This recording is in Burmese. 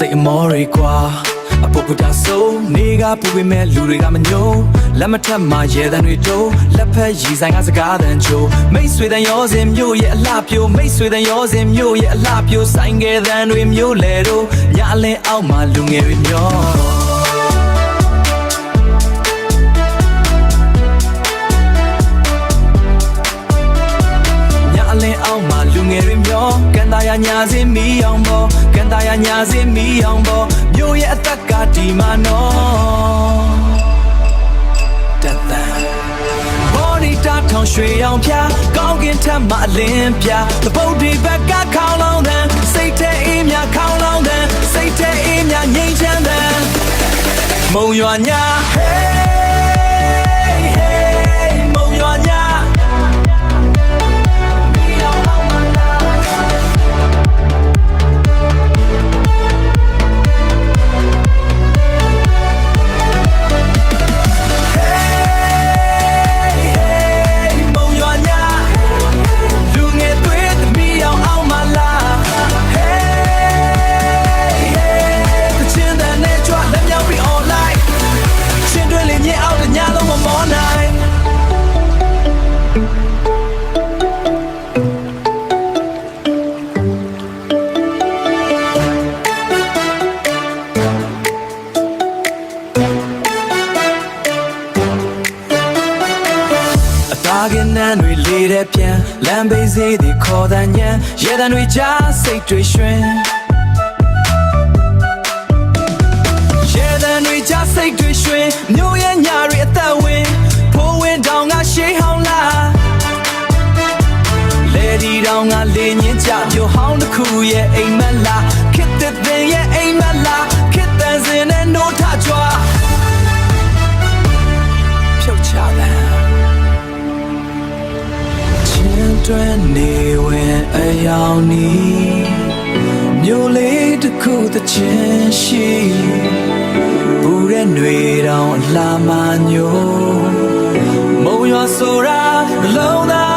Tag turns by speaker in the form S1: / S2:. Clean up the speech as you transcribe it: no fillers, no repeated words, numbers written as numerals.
S1: say more qua a popular soul nigga put me luriga manyo let me tell my yeah than we do let pay is as a garden joe make sweet and yours in you yeah lap you make sweet and yours in you yeah lap you sang it than we mu ledo nyale out my lunge with yoအောင်မလူငယ်တွေမျောကန်တာရညာစင်းမီအောင်ဘောကန်တာရညာစင်းမီအောင်ဘောမြို့ရဲ့အသက်ကဒီမှာနော်တက်တန်ဘော်ဒီတာထောင်ရွှေအောင်ဖြာကောင်းကင်ထက်မှအလင်းပြသပုတ်ဒီဘက်ကခေါင်းလောင်းတဲ့စိတ်ထဲအေးမြခေါင်းလောင်းတဲ့စိတ်ထဲအေးမြငြိမ်းချမ်းတဲ့မုံရွာညာ hey hey မုံရွာညာတွေလေးတဲ့ပြန်လမ်းဘေးစေးတွေခေါ်တဲ့ညံရဲတံတွေကြားစိတ်တွေရွှင်ရဲတံတွေကြားစိတ်တွေရွှင်မြို့ရဲ့ညတွေအသက်ဝင်ဖိုးဝင်တောင်ကရှေးဟောင်းလားလေဒီတောင်ကလေညင်းကြမြို့ဟောင်းတစ်ခုရဲ့အိမ်မက်လားခစ်တဲ့ပင်ရဲ့အိမ်မက်လားခစ်တဲ့စင်နဲ့နိုးထကြွားဖြုတ်ချတယ်တွင်နေဝင်အယောင်နီမြို့လေးတစ်ခုတစ်ချင်းရှိပူတဲ့ຫນွေတောင်အလှမညိုမုံရွာဆိုတာလုံးသား